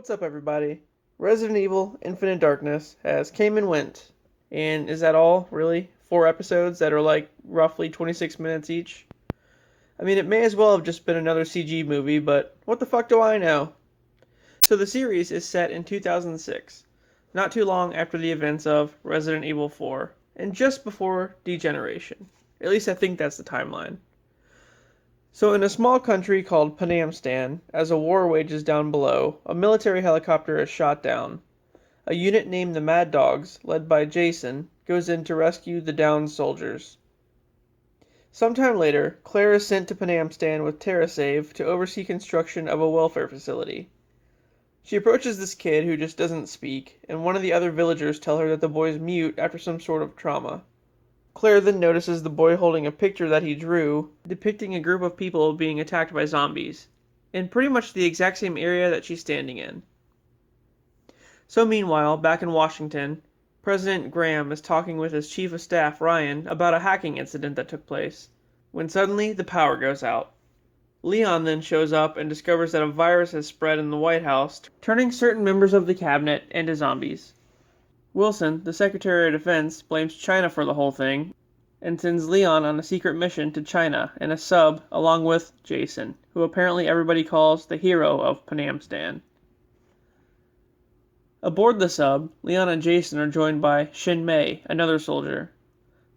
What's up, everybody? Resident Evil Infinite Darkness has came and went. And is that all, really? 4 episodes that are like roughly 26 minutes each? I mean, it may as well have just been another CG movie, but what the fuck do I know? So the series is set in 2006, not too long after the events of Resident Evil 4, and just before Degeneration. At least I think that's the timeline. So in a small country called Panamstan, as a war wages down below, a military helicopter is shot down. A unit named the Mad Dogs, led by Jason, goes in to rescue the downed soldiers. Sometime later, Claire is sent to Panamstan with TerraSave to oversee construction of a welfare facility. She approaches this kid who just doesn't speak, and one of the other villagers tell her that the boy is mute after some sort of trauma. Claire then notices the boy holding a picture that he drew, depicting a group of people being attacked by zombies, in pretty much the exact same area that she's standing in. So meanwhile, back in Washington, President Graham is talking with his chief of staff, Ryan, about a hacking incident that took place, when suddenly the power goes out. Leon then shows up and discovers that a virus has spread in the White House, turning certain members of the cabinet into zombies. Wilson, the Secretary of Defense, blames China for the whole thing, and sends Leon on a secret mission to China in a sub along with Jason, who apparently everybody calls the hero of Panamstan. Aboard the sub, Leon and Jason are joined by Shin Mei, another soldier.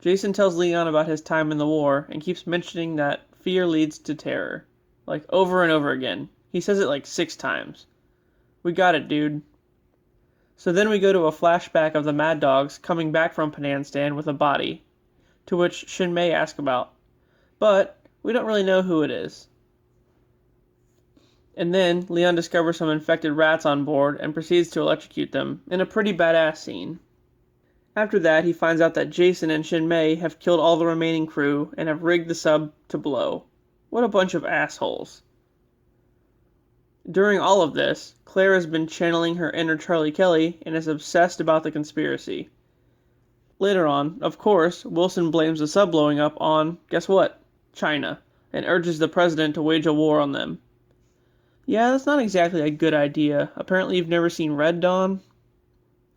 Jason tells Leon about his time in the war and keeps mentioning that fear leads to terror. Like over and over again. He says it like 6 times. We got it, dude. So then we go to a flashback of the Mad Dogs coming back from Panamstan with a body, to which Shin Mei asks about. But we don't really know who it is. And then Leon discovers some infected rats on board and proceeds to electrocute them in a pretty badass scene. After that, he finds out that Jason and Shin Mei have killed all the remaining crew and have rigged the sub to blow. What a bunch of assholes. During all of this, Claire has been channeling her inner Charlie Kelly and is obsessed about the conspiracy. Later on, of course, Wilson blames the sub blowing up on, guess what? China, and urges the president to wage a war on them. Yeah, that's not exactly a good idea. Apparently you've never seen Red Dawn.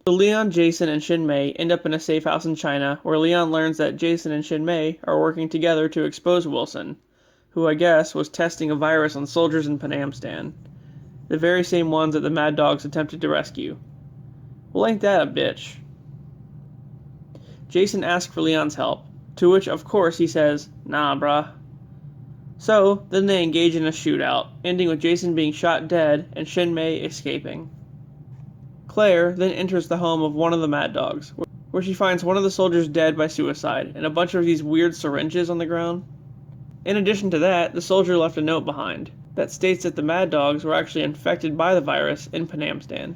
So Leon, Jason, and Shin Mei end up in a safe house in China, where Leon learns that Jason and Shin Mei are working together to expose Wilson, who I guess was testing a virus on soldiers in Panamstan. The very same ones that the Mad Dogs attempted to rescue. Well, ain't that a bitch? Jason asks for Leon's help, to which, of course, he says, nah, bruh. So, then they engage in a shootout, ending with Jason being shot dead and Shin Mei escaping. Claire then enters the home of one of the Mad Dogs, where she finds one of the soldiers dead by suicide and a bunch of these weird syringes on the ground. In addition to that, the soldier left a note behind that states that the Mad Dogs were actually infected by the virus in Panamstan.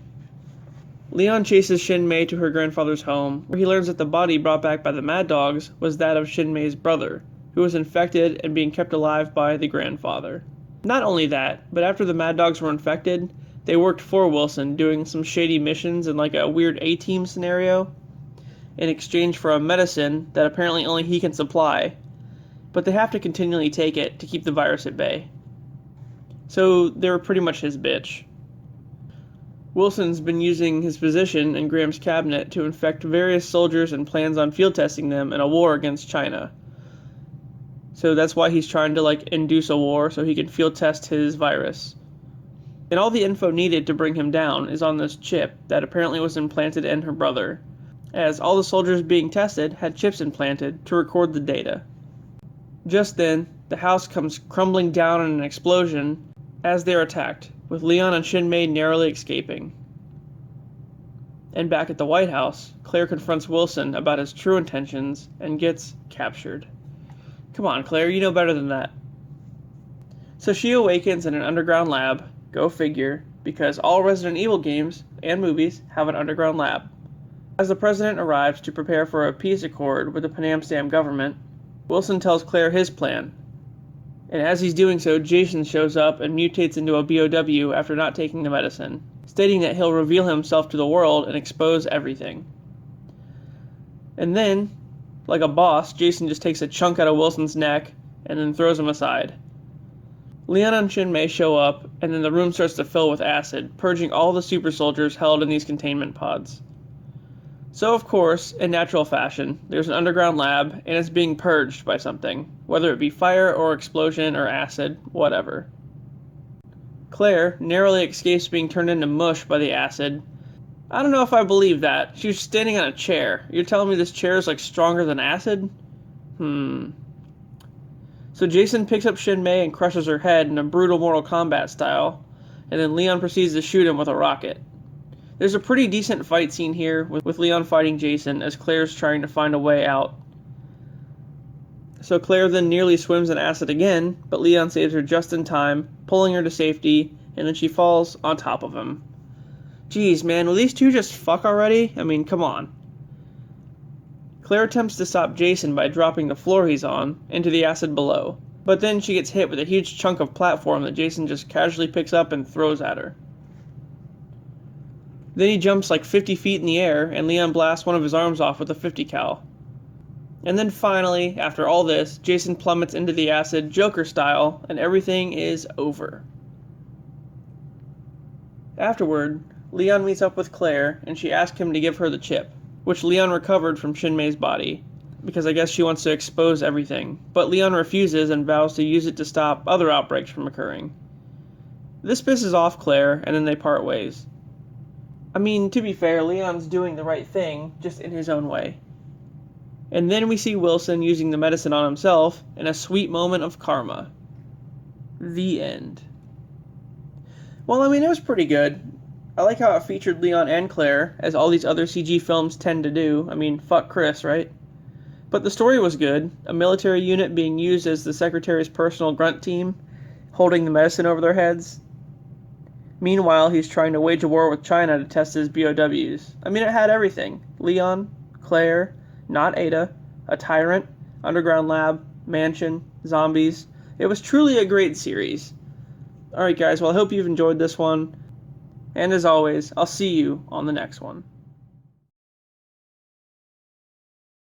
Leon chases Shin Mei to her grandfather's home, where he learns that the body brought back by the Mad Dogs was that of Shin Mei's brother, who was infected and being kept alive by the grandfather. Not only that, but after the Mad Dogs were infected, they worked for Wilson, doing some shady missions in like a weird A-team scenario, in exchange for a medicine that apparently only he can supply, but they have to continually take it to keep the virus at bay. So they were pretty much his bitch. Wilson's been using his position in Graham's cabinet to infect various soldiers and plans on field testing them in a war against China. So that's why he's trying to induce a war so he can field test his virus. And all the info needed to bring him down is on this chip that apparently was implanted in her brother, as all the soldiers being tested had chips implanted to record the data. Just then, the house comes crumbling down in an explosion as they're attacked, with Leon and Shin Mei narrowly escaping. And back at the White House, Claire confronts Wilson about his true intentions and gets captured. Come on, Claire, you know better than that. So she awakens in an underground lab, go figure, because all Resident Evil games and movies have an underground lab. As the president arrives to prepare for a peace accord with the Panamstan government, Wilson tells Claire his plan. And as he's doing so, Jason shows up and mutates into a BOW after not taking the medicine, stating that he'll reveal himself to the world and expose everything. And then, like a boss, Jason just takes a chunk out of Wilson's neck and then throws him aside. Leon and Shinmei show up, and then the room starts to fill with acid, purging all the super soldiers held in these containment pods. So, of course, in natural fashion, there's an underground lab, and it's being purged by something, whether it be fire or explosion or acid, whatever. Claire narrowly escapes being turned into mush by the acid. I don't know if I believe that. She was standing on a chair. You're telling me this chair is like stronger than acid? So Jason picks up Shinmei and crushes her head in a brutal Mortal Kombat style, and then Leon proceeds to shoot him with a rocket. There's a pretty decent fight scene here with Leon fighting Jason as Claire's trying to find a way out. So Claire then nearly swims in acid again, but Leon saves her just in time, pulling her to safety, and then she falls on top of him. Jeez, man, will these two just fuck already? I mean, come on. Claire attempts to stop Jason by dropping the floor he's on into the acid below, but then she gets hit with a huge chunk of platform that Jason just casually picks up and throws at her. Then he jumps like 50 feet in the air, and Leon blasts one of his arms off with a 50 cal. And then finally, after all this, Jason plummets into the acid, Joker style, and everything is over. Afterward, Leon meets up with Claire, and she asks him to give her the chip, which Leon recovered from Shinmei's body, because I guess she wants to expose everything, but Leon refuses and vows to use it to stop other outbreaks from occurring. This pisses off Claire, and then they part ways. I mean, to be fair, Leon's doing the right thing, just in his own way. And then we see Wilson using the medicine on himself in a sweet moment of karma. The end. Well, I mean, it was pretty good. I like how it featured Leon and Claire, as all these other CG films tend to do. I mean, fuck Chris, right? But the story was good. A military unit being used as the Secretary's personal grunt team, holding the medicine over their heads. Meanwhile, he's trying to wage a war with China to test his BOWs. I mean, it had everything. Leon, Claire, not Ada, a tyrant, underground lab, mansion, zombies. It was truly a great series. Alright guys, well I hope you've enjoyed this one. And as always, I'll see you on the next one.